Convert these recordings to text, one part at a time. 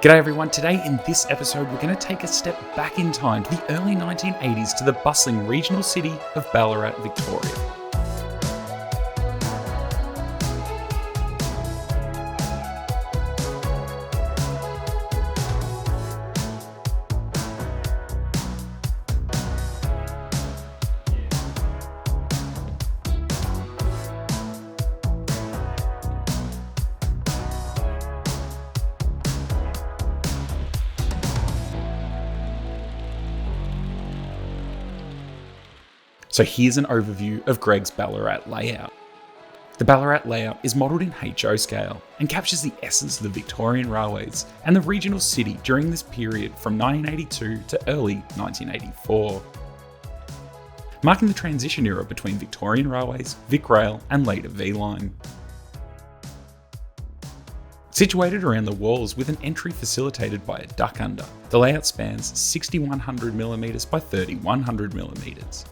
G'day everyone, today in this episode we're going to take a step back in time to the early 1980s to the bustling regional city of Ballarat, Victoria. So here's an overview of Greg's Ballarat layout. The Ballarat layout is modelled in HO scale and captures the essence of the Victorian railways and the regional city during this period from 1982 to early 1984. Marking the transition era between Victorian Railways, VicRail and later V-Line. Situated around the walls with an entry facilitated by a duck under, the layout spans 6100mm by 3100mm.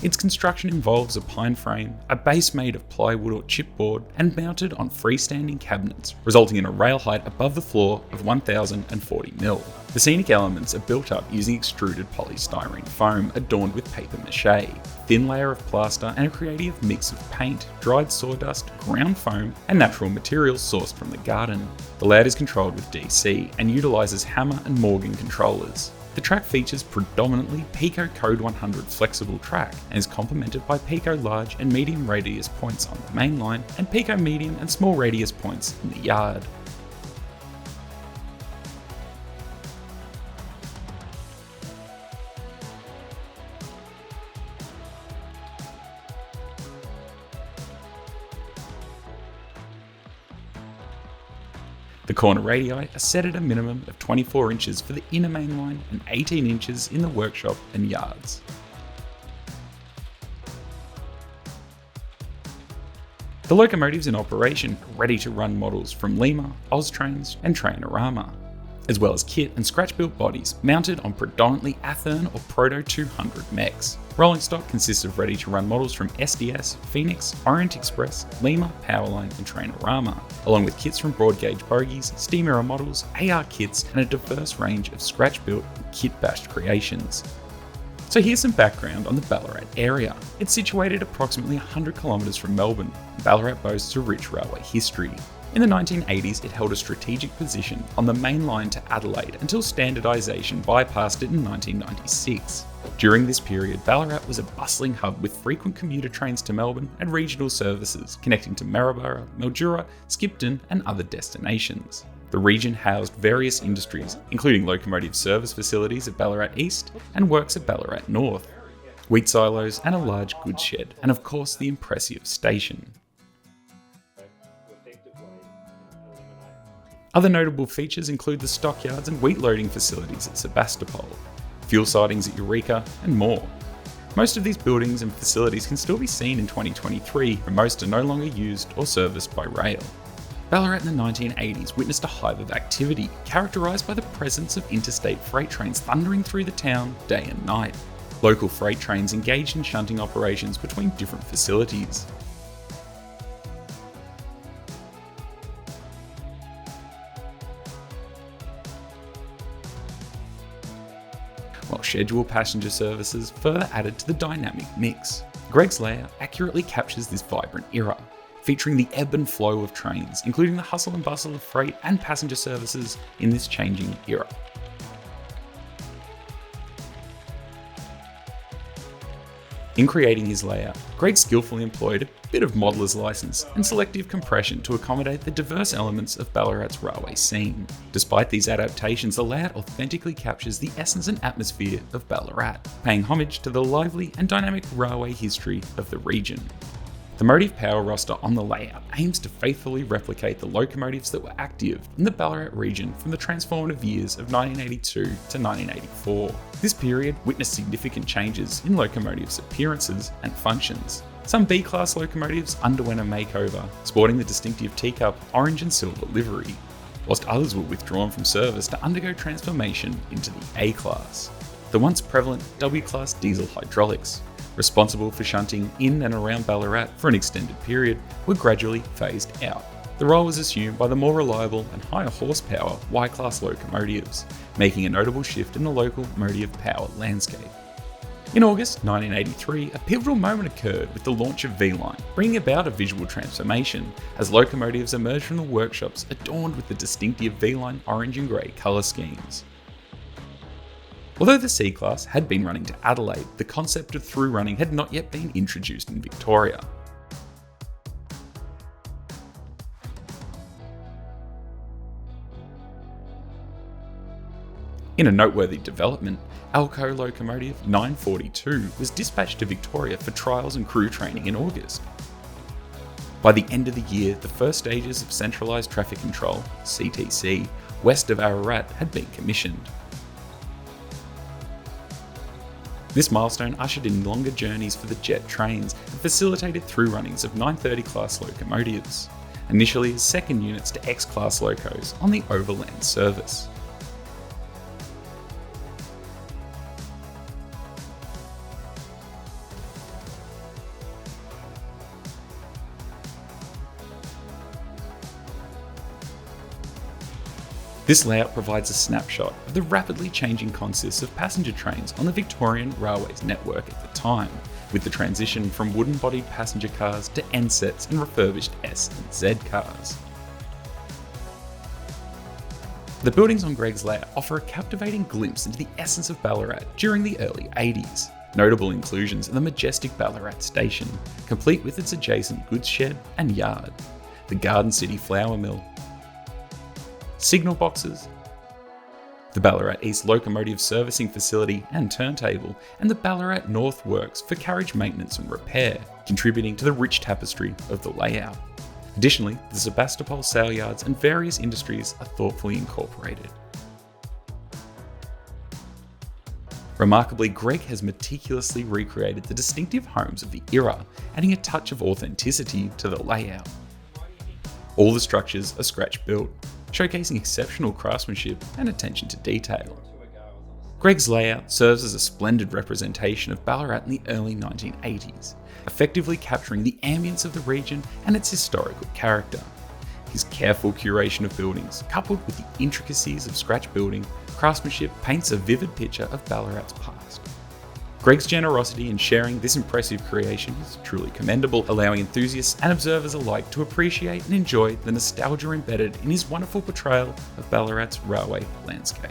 Its construction involves a pine frame, a base made of plywood or chipboard, and mounted on freestanding cabinets, resulting in a rail height above the floor of 1040mm. The scenic elements are built up using extruded polystyrene foam adorned with paper mache, thin layer of plaster, and a creative mix of paint, dried sawdust, ground foam, and natural materials sourced from the garden. The layout is controlled with DC and utilises Hammer and Morgan controllers. The track features predominantly Pico Code 100 flexible track and is complemented by Pico large and medium radius points on the main line and Pico medium and small radius points in the yard. The corner radii are set at a minimum of 24 inches for the inner main line and 18 inches in the workshop and yards. The locomotives in operation are ready-to-run models from Lima, Austrains and Trainorama, as well as kit and scratch-built bodies mounted on predominantly Athearn or Proto 200 mechs. Rolling stock consists of ready-to-run models from SDS, Phoenix, Orient Express, Lima, Powerline and Trainorama, along with kits from broad gauge bogies, steam era models, AR kits and a diverse range of scratch-built and kit-bashed creations. So here's some background on the Ballarat area. It's situated approximately 100 kilometres from Melbourne. Ballarat boasts a rich railway history. In the 1980s, it held a strategic position on the main line to Adelaide until standardisation bypassed it in 1996. During this period, Ballarat was a bustling hub with frequent commuter trains to Melbourne and regional services connecting to Maryborough, Mildura, Skipton and other destinations. The region housed various industries, including locomotive service facilities at Ballarat East and works at Ballarat North, wheat silos and a large goods shed, and of course the impressive station. Other notable features include the stockyards and wheat loading facilities at Sebastopol, fuel sidings at Eureka, and more. Most of these buildings and facilities can still be seen in 2023, but most are no longer used or serviced by rail. Ballarat in the 1980s witnessed a hive of activity, characterised by the presence of interstate freight trains thundering through the town day and night. Local freight trains engaged in shunting operations between different facilities. While scheduled passenger services further added to the dynamic mix. Greg's layout accurately captures this vibrant era, featuring the ebb and flow of trains, including the hustle and bustle of freight and passenger services in this changing era. In creating his layout, Greg skillfully employed a bit of modeller's license and selective compression to accommodate the diverse elements of Ballarat's railway scene. Despite these adaptations, the layout authentically captures the essence and atmosphere of Ballarat, paying homage to the lively and dynamic railway history of the region. The motive power roster on the layout aims to faithfully replicate the locomotives that were active in the Ballarat region from the transformative years of 1982 to 1984. This period witnessed significant changes in locomotives' appearances and functions. Some B-class locomotives underwent a makeover, sporting the distinctive teacup orange and silver livery, whilst others were withdrawn from service to undergo transformation into the A-class. The once prevalent W-class diesel hydraulics, responsible for shunting in and around Ballarat for an extended period, were gradually phased out. The role was assumed by the more reliable and higher horsepower Y-class locomotives, making a notable shift in the locomotive power landscape. In August 1983, a pivotal moment occurred with the launch of V-Line, bringing about a visual transformation as locomotives emerged from the workshops adorned with the distinctive V-Line orange and grey colour schemes. Although the C-Class had been running to Adelaide, the concept of through running had not yet been introduced in Victoria. In a noteworthy development, Alco locomotive 942 was dispatched to Victoria for trials and crew training in August. By the end of the year, the first stages of Centralised Traffic Control, CTC, west of Ararat had been commissioned. This milestone ushered in longer journeys for the jet trains and facilitated through runnings of 930 class locomotives, initially as second units to X-class locos on the overland service. This layout provides a snapshot of the rapidly changing consists of passenger trains on the Victorian Railways network at the time, with the transition from wooden-bodied passenger cars to N-sets and refurbished S and Z cars. The buildings on Greg's layout offer a captivating glimpse into the essence of Ballarat during the early 80s. Notable inclusions are the majestic Ballarat station, complete with its adjacent goods shed and yard, the Garden City flour mill, signal boxes, the Ballarat East locomotive servicing facility and turntable, and the Ballarat North Works for carriage maintenance and repair, contributing to the rich tapestry of the layout. Additionally, the Sebastopol sale yards and various industries are thoughtfully incorporated. Remarkably, Greg has meticulously recreated the distinctive homes of the era, adding a touch of authenticity to the layout. All the structures are scratch-built, showcasing exceptional craftsmanship and attention to detail. Greg's layout serves as a splendid representation of Ballarat in the early 1980s, effectively capturing the ambience of the region and its historical character. His careful curation of buildings, coupled with the intricacies of scratch building, craftsmanship paints a vivid picture of Ballarat's past. Greg's generosity in sharing this impressive creation is truly commendable, allowing enthusiasts and observers alike to appreciate and enjoy the nostalgia embedded in his wonderful portrayal of Ballarat's railway landscape.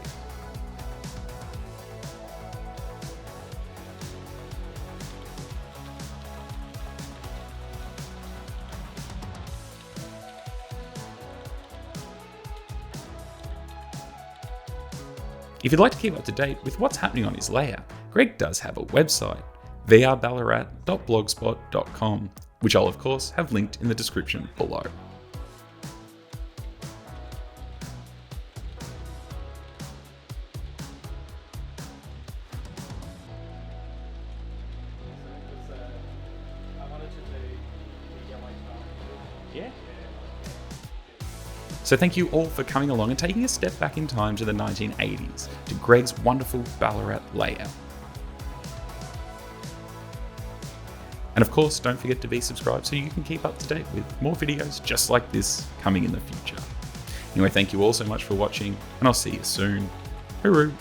If you'd like to keep up to date with what's happening on his layout, Greg does have a website, vrballarat.blogspot.com, which I'll of course have linked in the description below. So thank you all for coming along and taking a step back in time to the 1980s, to Greg's wonderful Ballarat layout. And of course, don't forget to be subscribed so you can keep up to date with more videos just like this coming in the future. Anyway, thank you all so much for watching, and I'll see you soon. Hooroo!